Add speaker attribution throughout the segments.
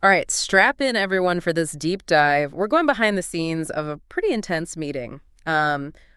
Speaker 1: All right, strap in everyone for this deep dive. We're going behind the scenes of a pretty intense meeting.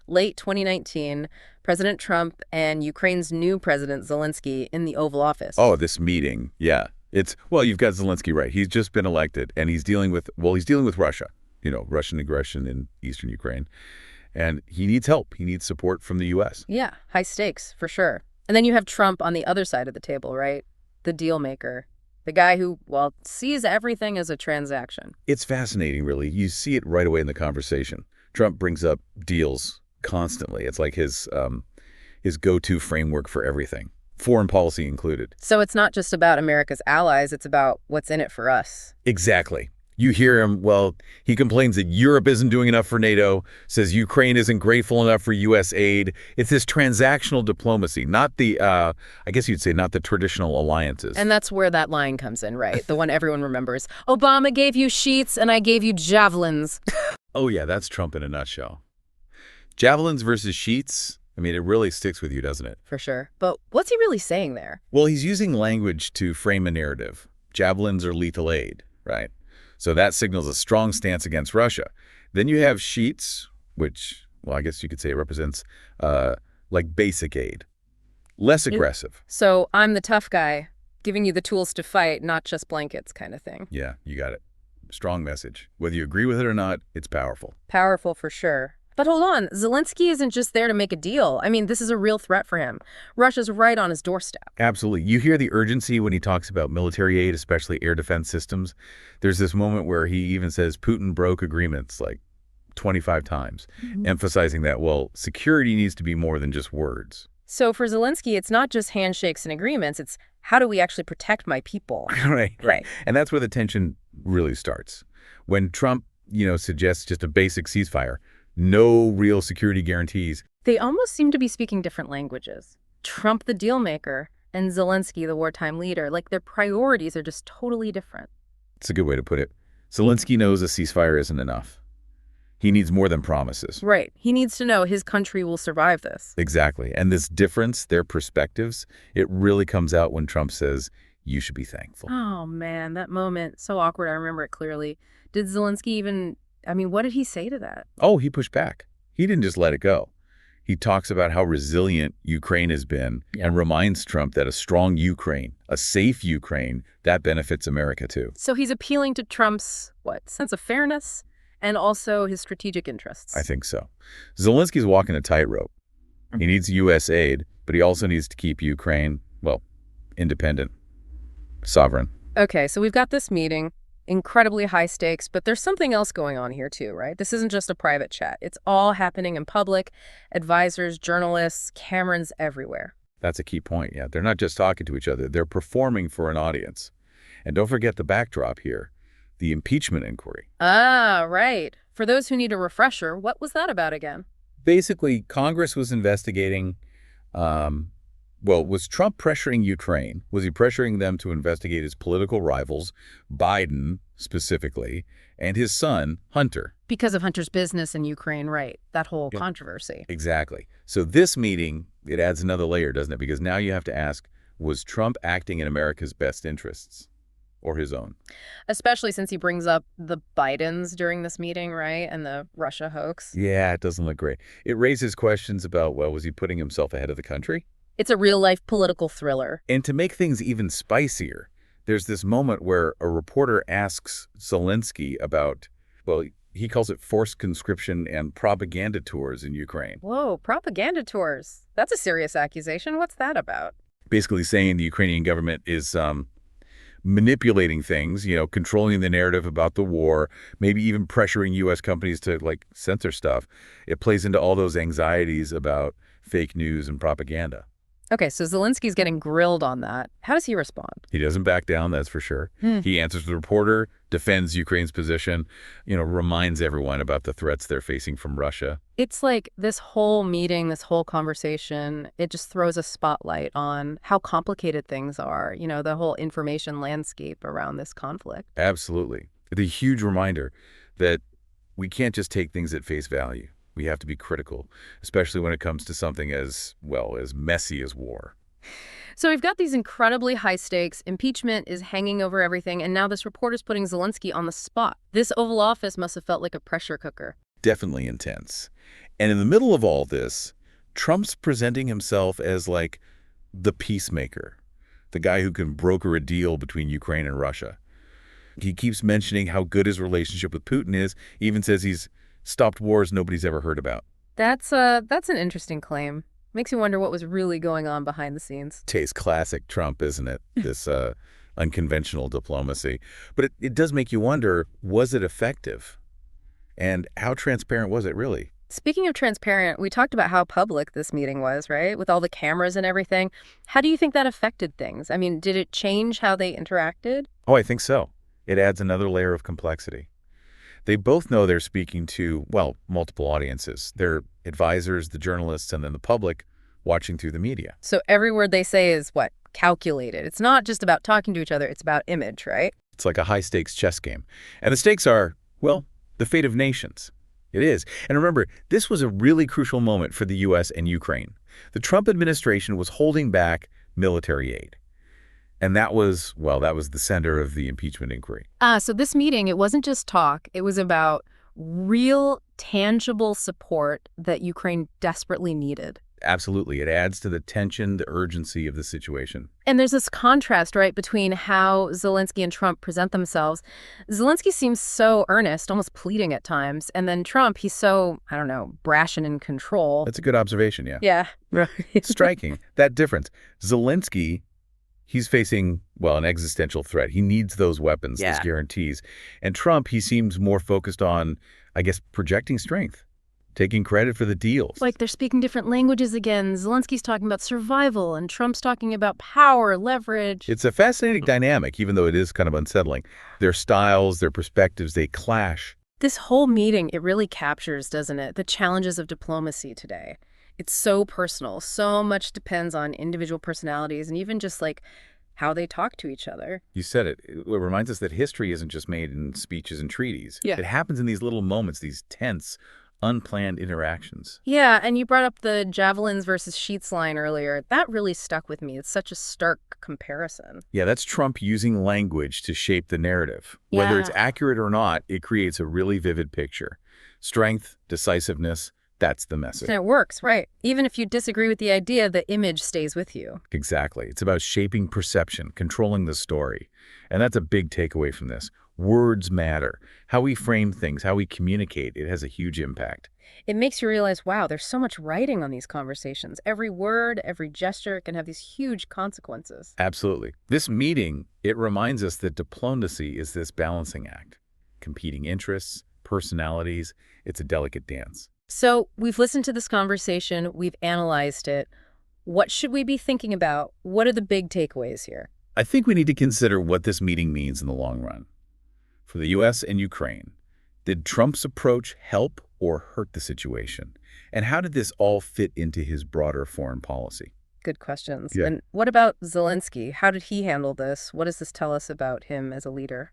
Speaker 1: Late 2019, President Trump and Ukraine's new president, Zelensky, in the Oval Office.
Speaker 2: Oh, this meeting. Yeah. Well, you've got Zelensky right. He's just been elected and he's dealing with Russia, Russian aggression in eastern Ukraine. And he needs help. He needs support from the U.S.
Speaker 1: Yeah, high stakes, for sure. And then you have Trump on the other side of the table, right? The deal maker. The guy who, well, sees everything as a transaction.
Speaker 2: It's fascinating, really. You see it right away in the conversation. Trump brings up deals constantly. It's like his go-to framework for everything, foreign policy included.
Speaker 1: So it's not just about America's allies, it's about what's in it for us.
Speaker 2: Exactly. You hear him, well, he complains that Europe isn't doing enough for NATO, says Ukraine isn't grateful enough for U.S. aid. It's this transactional diplomacy, not the, I guess you'd say, not the traditional alliances.
Speaker 1: And that's where that line comes in, right? The one everyone remembers. Obama gave you sheets and I gave you javelins.
Speaker 2: Oh, yeah, that's Trump in a nutshell. Javelins versus sheets, I mean, it really sticks with you, doesn't it?
Speaker 1: For sure. But what's he really saying there?
Speaker 2: Well, he's using language to frame a narrative. Javelins are lethal aid, right? So that signals a strong stance against Russia. Then you have sheets, which, well, I guess you could say it represents like basic aid, less aggressive.
Speaker 1: So I'm the tough guy, giving you the tools to fight, not just blankets kind of thing.
Speaker 2: Yeah, you got it. Strong message. Whether you agree with it or not, it's powerful.
Speaker 1: Powerful for sure. But hold on, Zelensky isn't just there to make a deal. I mean, this is a real threat for him. Russia's right on his doorstep.
Speaker 2: Absolutely. You hear the urgency when he talks about military aid, especially air defense systems. There's this moment where he even says Putin broke agreements like 25 times, emphasizing that, well, security needs to be more than just words.
Speaker 1: So for Zelensky, it's not just handshakes and agreements. It's how do we actually protect my people?
Speaker 2: Right. And that's where the tension really starts. When Trump, suggests just a basic ceasefire, no real security guarantees.
Speaker 1: They almost seem to be speaking different languages. Trump, the deal maker, and Zelensky, the wartime leader, like their priorities are just totally different.
Speaker 2: It's a good way to put it. Zelensky knows a ceasefire isn't enough. He needs more than promises.
Speaker 1: Right. He needs to know his country will survive this.
Speaker 2: Exactly. And this difference, their perspectives, it really comes out when Trump says, you should be thankful.
Speaker 1: Oh, man, that moment, so awkward. I remember it clearly. Did Zelensky even, what did he say to that?
Speaker 2: Oh, he pushed back. He didn't just let it go. He talks about how resilient Ukraine has been and reminds Trump that a strong Ukraine, a safe Ukraine, that benefits America too.
Speaker 1: So he's appealing to Trump's, sense of fairness and also his strategic interests?
Speaker 2: I think so. Zelensky's walking a tightrope. He needs U.S. aid, but he also needs to keep Ukraine, independent, sovereign.
Speaker 1: Okay, so we've got this meeting. Incredibly high stakes, but there's something else going on here too, right? This isn't just a private chat. It's all happening in public. Advisors, journalists, cameras everywhere.
Speaker 2: That's a key point, yeah. They're not just talking to each other. They're performing for an audience. And don't forget the backdrop here, the impeachment inquiry.
Speaker 1: Ah, right. For those who need a refresher, what was that about again?
Speaker 2: Basically, Congress was investigating, was Trump pressuring Ukraine? Was he pressuring them to investigate his political rivals, Biden specifically, and his son, Hunter?
Speaker 1: Because of Hunter's business in Ukraine, right? That whole controversy.
Speaker 2: Exactly. So this meeting, it adds another layer, doesn't it? Because now you have to ask, was Trump acting in America's best interests or his own?
Speaker 1: Especially since he brings up the Bidens during this meeting, right? And the Russia hoax.
Speaker 2: Yeah, it doesn't look great. It raises questions about, was he putting himself ahead of the country?
Speaker 1: It's a real-life political thriller.
Speaker 2: And to make things even spicier, there's this moment where a reporter asks Zelensky about, he calls it forced conscription and propaganda tours in Ukraine.
Speaker 1: Whoa, propaganda tours. That's a serious accusation. What's that about?
Speaker 2: Basically saying the Ukrainian government is manipulating things, controlling the narrative about the war, maybe even pressuring U.S. companies to, censor stuff. It plays into all those anxieties about fake news and propaganda.
Speaker 1: Okay, so Zelensky's getting grilled on that. How does he respond?
Speaker 2: He doesn't back down, that's for sure. He answers the reporter, defends Ukraine's position, reminds everyone about the threats they're facing from Russia.
Speaker 1: It's like this whole meeting, this whole conversation, it just throws a spotlight on how complicated things are, the whole information landscape around this conflict.
Speaker 2: Absolutely. It's a huge reminder that we can't just take things at face value. We have to be critical, especially when it comes to something as messy as war.
Speaker 1: So we've got these incredibly high stakes. Impeachment is hanging over everything, and now this report is putting Zelensky on the spot. This Oval Office must have felt like a pressure cooker.
Speaker 2: Definitely intense. And in the middle of all this, Trump's presenting himself as like the peacemaker, the guy who can broker a deal between Ukraine and Russia. He keeps mentioning how good his relationship with Putin is, even says he's stopped wars nobody's ever heard about.
Speaker 1: That's an interesting claim. Makes you wonder what was really going on behind the scenes.
Speaker 2: Tastes classic Trump, isn't it? This unconventional diplomacy. But it does make you wonder, was it effective? And how transparent was it really?
Speaker 1: Speaking of transparent, we talked about how public this meeting was, right? With all the cameras and everything. How do you think that affected things? I mean, did it change how they interacted?
Speaker 2: Oh, I think so. It adds another layer of complexity. They both know they're speaking to, well, multiple audiences. Their advisors, the journalists, and then the public watching through the media.
Speaker 1: So every word they say is what? Calculated. It's not just about talking to each other, it's about image, right?
Speaker 2: It's like a high-stakes chess game. And the stakes are, well, the fate of nations. It is. And remember, this was a really crucial moment for the U.S. and Ukraine. The Trump administration was holding back military aid. And that was, well, that was the center of the impeachment inquiry.
Speaker 1: So this meeting, it wasn't just talk. It was about real, tangible support that Ukraine desperately needed.
Speaker 2: Absolutely. It adds to the tension, the urgency of the situation.
Speaker 1: And there's this contrast, right, between how Zelensky and Trump present themselves. Zelensky seems so earnest, almost pleading at times. And then Trump, he's so, I don't know, brash and in control.
Speaker 2: That's a good observation, yeah.
Speaker 1: Yeah, right.
Speaker 2: Striking, that difference. Zelensky, he's facing, well, an existential threat. He needs those weapons, those guarantees. And Trump, he seems more focused on, I guess, projecting strength, taking credit for the deals.
Speaker 1: Like they're speaking different languages again. Zelensky's talking about survival, and Trump's talking about power, leverage.
Speaker 2: It's a fascinating dynamic, even though it is kind of unsettling. Their styles, their perspectives, they clash.
Speaker 1: This whole meeting, it really captures, doesn't it, the challenges of diplomacy today. It's so personal. So much depends on individual personalities and even just like how they talk to each other.
Speaker 2: You said it. It reminds us that history isn't just made in speeches and treaties.
Speaker 1: Yeah.
Speaker 2: It happens in these little moments, these tense, unplanned interactions.
Speaker 1: Yeah, and you brought up the javelins versus sheets line earlier. That really stuck with me. It's such a stark comparison.
Speaker 2: Yeah, that's Trump using language to shape the narrative. Whether it's accurate or not, it creates a really vivid picture. Strength, decisiveness, that's the message.
Speaker 1: And it works, right? Even if you disagree with the idea, the image stays with you.
Speaker 2: Exactly. It's about shaping perception, controlling the story. And that's a big takeaway from this. Words matter. How we frame things, how we communicate, it has a huge impact.
Speaker 1: It makes you realize, wow, there's so much writing on these conversations. Every word, every gesture can have these huge consequences.
Speaker 2: Absolutely. This meeting, it reminds us that diplomacy is this balancing act. Competing interests, personalities, it's a delicate dance.
Speaker 1: So we've listened to this conversation, we've analyzed it. What should we be thinking about? What are the big takeaways here?
Speaker 2: I think we need to consider what this meeting means in the long run. For the U.S. and Ukraine, did Trump's approach help or hurt the situation? And how did this all fit into his broader foreign policy?
Speaker 1: Good questions.
Speaker 2: Yeah.
Speaker 1: And what about Zelensky? How did he handle this? What does this tell us about him as a leader?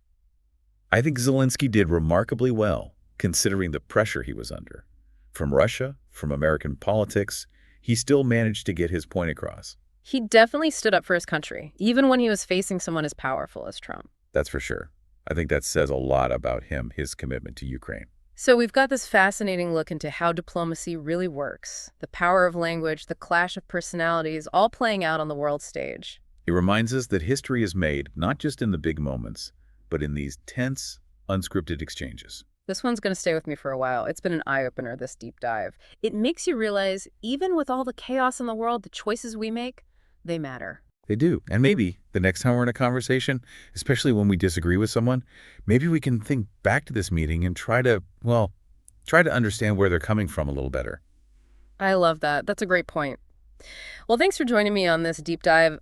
Speaker 2: I think Zelensky did remarkably well, considering the pressure he was under. From Russia, from American politics, he still managed to get his point across.
Speaker 1: He definitely stood up for his country, even when he was facing someone as powerful as Trump.
Speaker 2: That's for sure. I think that says a lot about him, his commitment to Ukraine.
Speaker 1: So we've got this fascinating look into how diplomacy really works. The power of language, the clash of personalities, all playing out on the world stage.
Speaker 2: It reminds us that history is made not just in the big moments, but in these tense, unscripted exchanges.
Speaker 1: This one's going to stay with me for a while. It's been an eye-opener, this deep dive. It makes you realize, even with all the chaos in the world, the choices we make, they matter.
Speaker 2: They do. And maybe the next time we're in a conversation, especially when we disagree with someone, maybe we can think back to this meeting and try to understand where they're coming from a little better.
Speaker 1: I love that. That's a great point. Well, thanks for joining me on this deep dive.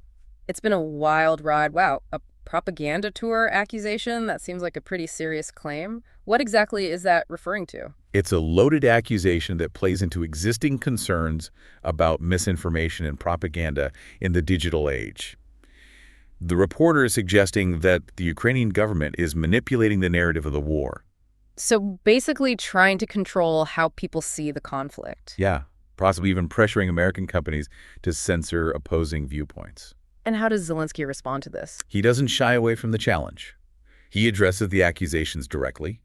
Speaker 1: It's been a wild ride. Wow, a propaganda tour accusation? That seems like a pretty serious claim. What exactly is that referring to?
Speaker 2: It's a loaded accusation that plays into existing concerns about misinformation and propaganda in the digital age. The reporter is suggesting that the Ukrainian government is manipulating the narrative of the war.
Speaker 1: So basically trying to control how people see the conflict.
Speaker 2: Yeah, possibly even pressuring American companies to censor opposing viewpoints.
Speaker 1: And how does Zelensky respond to this?
Speaker 2: He doesn't shy away from the challenge. He addresses the accusations directly,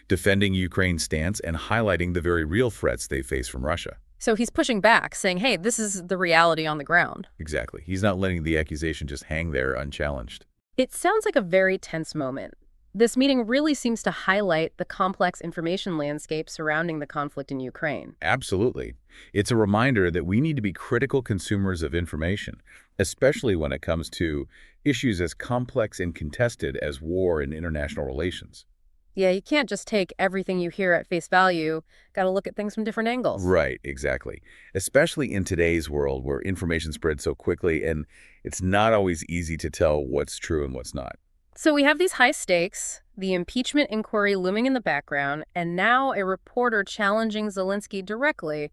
Speaker 2: defending Ukraine's stance and highlighting the very real threats they face from Russia.
Speaker 1: So he's pushing back, saying, hey, this is the reality on the ground.
Speaker 2: Exactly. He's not letting the accusation just hang there unchallenged.
Speaker 1: It sounds like a very tense moment. This meeting really seems to highlight the complex information landscape surrounding the conflict in Ukraine.
Speaker 2: Absolutely. It's a reminder that we need to be critical consumers of information, especially when it comes to issues as complex and contested as war and international relations.
Speaker 1: Yeah, you can't just take everything you hear at face value. Got to look at things from different angles.
Speaker 2: Right, exactly. Especially in today's world where information spreads so quickly and it's not always easy to tell what's true and what's not.
Speaker 1: So we have these high stakes, the impeachment inquiry looming in the background, and now a reporter challenging Zelensky directly.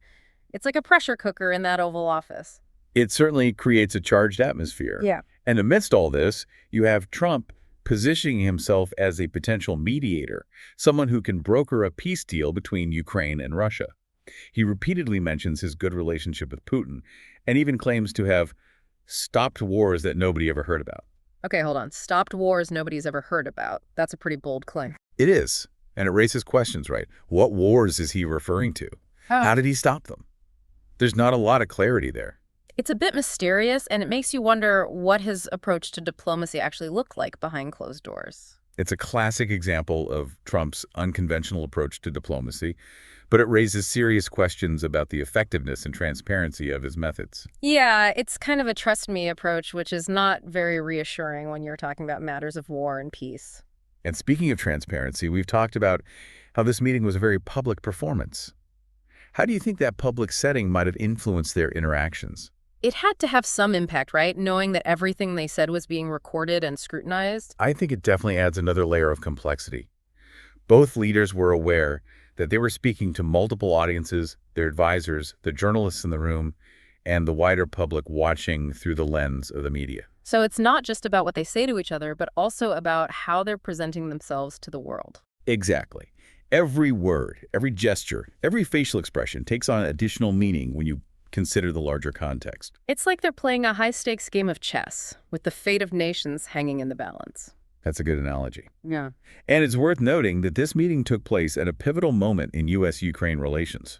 Speaker 1: It's like a pressure cooker in that Oval Office.
Speaker 2: It certainly creates a charged atmosphere.
Speaker 1: Yeah.
Speaker 2: And amidst all this, you have Trump positioning himself as a potential mediator, someone who can broker a peace deal between Ukraine and Russia. He repeatedly mentions his good relationship with Putin and even claims to have stopped wars that nobody ever heard about.
Speaker 1: Okay, hold on. Stopped wars nobody's ever heard about. That's a pretty bold claim.
Speaker 2: It is, and it raises questions, right? What wars is he referring to? How did he stop them? There's not a lot of clarity there.
Speaker 1: It's a bit mysterious, and it makes you wonder what his approach to diplomacy actually looked like behind closed doors.
Speaker 2: It's a classic example of Trump's unconventional approach to diplomacy, but it raises serious questions about the effectiveness and transparency of his methods.
Speaker 1: Yeah, it's kind of a trust me approach, which is not very reassuring when you're talking about matters of war and peace.
Speaker 2: And speaking of transparency, we've talked about how this meeting was a very public performance. How do you think that public setting might have influenced their interactions?
Speaker 1: It had to have some impact, right? Knowing that everything they said was being recorded and scrutinized.
Speaker 2: I think it definitely adds another layer of complexity. Both leaders were aware that they were speaking to multiple audiences, their advisors, the journalists in the room, and the wider public watching through the lens of the media.
Speaker 1: So it's not just about what they say to each other, but also about how they're presenting themselves to the world.
Speaker 2: Exactly. Every word, every gesture, every facial expression takes on additional meaning when you consider the larger context.
Speaker 1: It's like they're playing a high-stakes game of chess, with the fate of nations hanging in the balance.
Speaker 2: That's a good analogy.
Speaker 1: Yeah.
Speaker 2: And it's worth noting that this meeting took place at a pivotal moment in U.S.-Ukraine relations.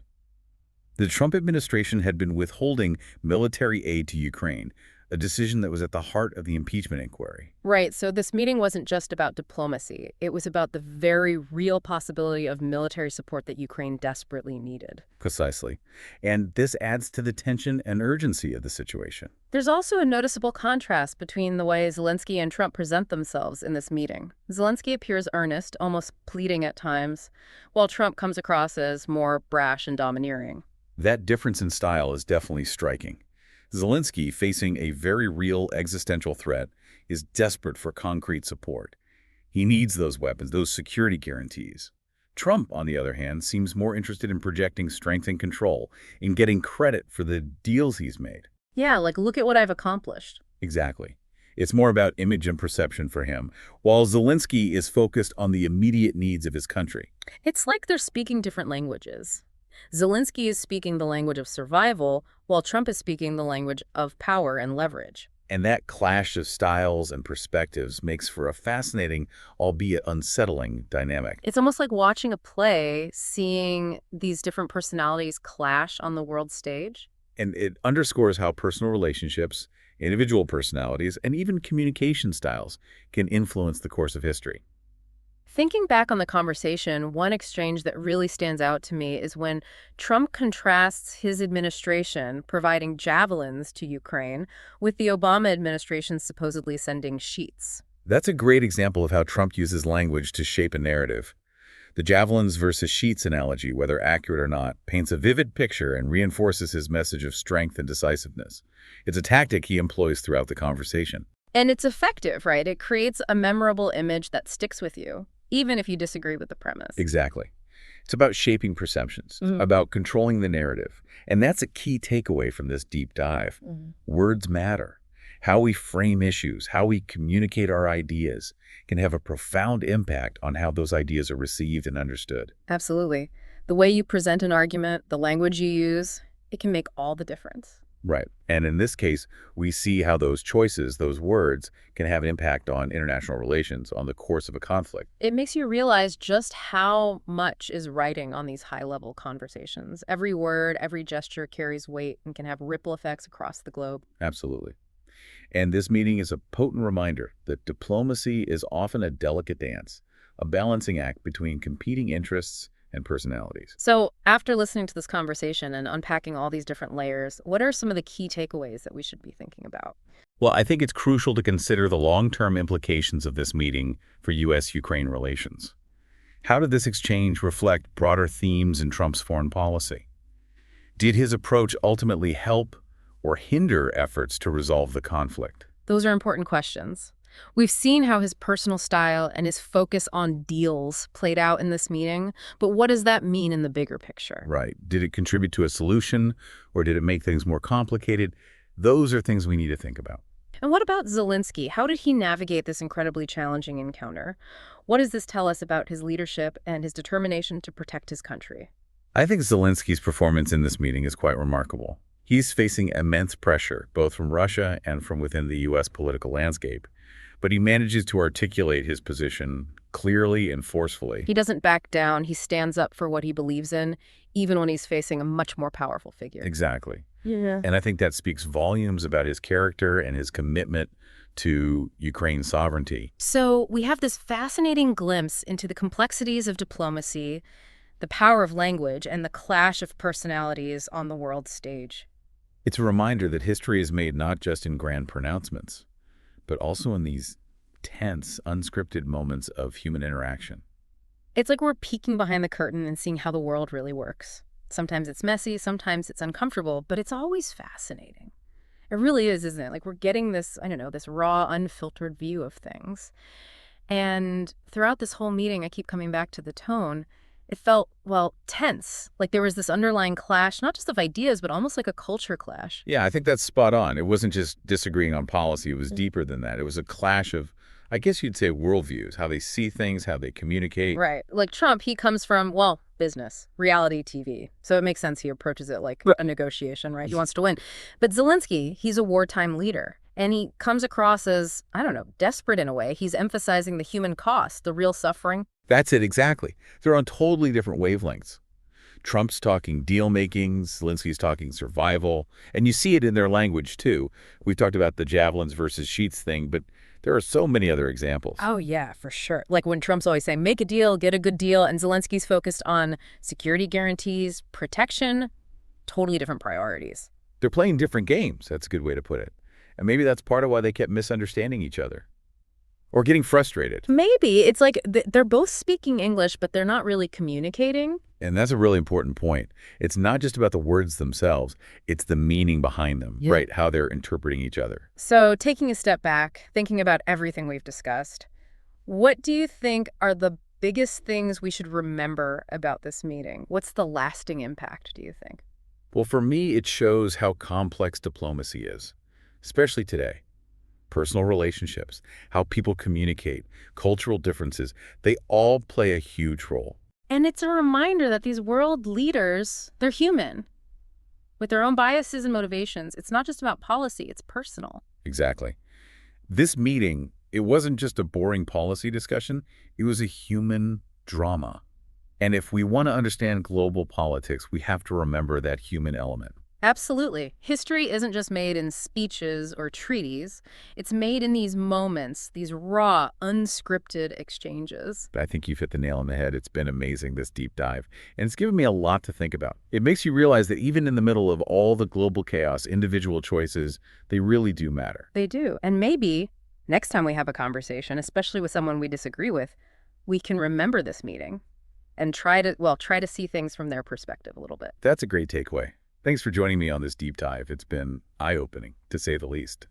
Speaker 2: The Trump administration had been withholding military aid to Ukraine, a decision that was at the heart of the impeachment inquiry.
Speaker 1: Right, so this meeting wasn't just about diplomacy. It was about the very real possibility of military support that Ukraine desperately needed.
Speaker 2: Precisely. And this adds to the tension and urgency of the situation.
Speaker 1: There's also a noticeable contrast between the way Zelensky and Trump present themselves in this meeting. Zelensky appears earnest, almost pleading at times, while Trump comes across as more brash and domineering.
Speaker 2: That difference in style is definitely striking. Zelensky, facing a very real existential threat, is desperate for concrete support. He needs those weapons, those security guarantees. Trump, on the other hand, seems more interested in projecting strength and control, in getting credit for the deals he's made.
Speaker 1: Yeah, like, look at what I've accomplished.
Speaker 2: Exactly. It's more about image and perception for him, while Zelensky is focused on the immediate needs of his country.
Speaker 1: It's like they're speaking different languages. Zelensky is speaking the language of survival, while Trump is speaking the language of power and leverage.
Speaker 2: And that clash of styles and perspectives makes for a fascinating, albeit unsettling, dynamic.
Speaker 1: It's almost like watching a play, seeing these different personalities clash on the world stage.
Speaker 2: And it underscores how personal relationships, individual personalities, and even communication styles can influence the course of history.
Speaker 1: Thinking back on the conversation, one exchange that really stands out to me is when Trump contrasts his administration providing javelins to Ukraine with the Obama administration supposedly sending sheets.
Speaker 2: That's a great example of how Trump uses language to shape a narrative. The javelins versus sheets analogy, whether accurate or not, paints a vivid picture and reinforces his message of strength and decisiveness. It's a tactic he employs throughout the conversation.
Speaker 1: And it's effective, right? It creates a memorable image that sticks with you, even if you disagree with the premise.
Speaker 2: Exactly. It's about shaping perceptions, about controlling the narrative. And that's a key takeaway from this deep dive. Words matter. How we frame issues, how we communicate our ideas can have a profound impact on how those ideas are received and understood.
Speaker 1: Absolutely. The way you present an argument, the language you use, it can make all the difference.
Speaker 2: Right. And in this case, we see how those choices, those words, can have an impact on international relations, on the course of a conflict.
Speaker 1: It makes you realize just how much is riding on these high-level conversations. Every word, every gesture carries weight and can have ripple effects across the globe.
Speaker 2: Absolutely. And this meeting is a potent reminder that diplomacy is often a delicate dance, a balancing act between competing interests and personalities.
Speaker 1: So, after listening to this conversation and unpacking all these different layers, what are some of the key takeaways that we should be thinking about?
Speaker 2: Well, I think it's crucial to consider the long-term implications of this meeting for U.S.-Ukraine relations. How did this exchange reflect broader themes in Trump's foreign policy? Did his approach ultimately help or hinder efforts to resolve the conflict?
Speaker 1: Those are important questions. We've seen how his personal style and his focus on deals played out in this meeting, but what does that mean in the bigger picture?
Speaker 2: Right. Did it contribute to a solution, or did it make things more complicated? Those are things we need to think about.
Speaker 1: And what about Zelensky? How did he navigate this incredibly challenging encounter? What does this tell us about his leadership and his determination to protect his country?
Speaker 2: I think Zelensky's performance in this meeting is quite remarkable. He's facing immense pressure, both from Russia and from within the U.S. political landscape, but he manages to articulate his position clearly and forcefully.
Speaker 1: He doesn't back down. He stands up for what he believes in, even when he's facing a much more powerful figure.
Speaker 2: Exactly.
Speaker 1: Yeah.
Speaker 2: And I think that speaks volumes about his character and his commitment to Ukraine's sovereignty.
Speaker 1: So we have this fascinating glimpse into the complexities of diplomacy, the power of language, and the clash of personalities on the world stage.
Speaker 2: It's a reminder that history is made not just in grand pronouncements, but also in these tense, unscripted moments of human interaction.
Speaker 1: It's like we're peeking behind the curtain and seeing how the world really works. Sometimes it's messy, sometimes it's uncomfortable, but it's always fascinating. It really is, isn't it? Like we're getting this, I don't know, this raw, unfiltered view of things. And throughout this whole meeting, I keep coming back to the tone. It felt, well, tense. Like there was this underlying clash, not just of ideas, but almost like a culture clash.
Speaker 2: Yeah, I think that's spot on. It wasn't just disagreeing on policy. It was deeper than that. It was a clash of, I guess you'd say, worldviews, how they see things, how they communicate.
Speaker 1: Right. Like Trump, he comes from, well, business, reality TV. So it makes sense he approaches it like a negotiation, right? He wants to win. But Zelensky, he's a wartime leader. And he comes across as, I don't know, desperate in a way. He's emphasizing the human cost, the real suffering.
Speaker 2: That's it, exactly. They're on totally different wavelengths. Trump's talking deal-making, Zelensky's talking survival, and you see it in their language, too. We've talked about the javelins versus sheets thing, but there are so many other examples.
Speaker 1: Oh, yeah, for sure. Like when Trump's always saying, make a deal, get a good deal, and Zelensky's focused on security guarantees, protection, totally different priorities.
Speaker 2: They're playing different games. That's a good way to put it. And maybe that's part of why they kept misunderstanding each other or getting frustrated.
Speaker 1: Maybe. It's like they're both speaking English, but they're not really communicating.
Speaker 2: And that's a really important point. It's not just about the words themselves. It's the meaning behind them, right? How they're interpreting each other.
Speaker 1: So taking a step back, thinking about everything we've discussed, what do you think are the biggest things we should remember about this meeting? What's the lasting impact, do you think?
Speaker 2: Well, for me, it shows how complex diplomacy is, especially today. Personal relationships, how people communicate, cultural differences, they all play a huge role.
Speaker 1: And it's a reminder that these world leaders, they're human with their own biases and motivations. It's not just about policy, it's personal.
Speaker 2: Exactly. This meeting, it wasn't just a boring policy discussion, it was a human drama. And if we want to understand global politics, we have to remember that human element.
Speaker 1: Absolutely. History isn't just made in speeches or treaties. It's made in these moments, these raw, unscripted exchanges.
Speaker 2: I think you've hit the nail on the head. It's been amazing, this deep dive. And it's given me a lot to think about. It makes you realize that even in the middle of all the global chaos, individual choices, they really do matter.
Speaker 1: They do. And maybe next time we have a conversation, especially with someone we disagree with, we can remember this meeting and try to see things from their perspective a little bit.
Speaker 2: That's a great takeaway. Thanks for joining me on this deep dive. It's been eye-opening, to say the least.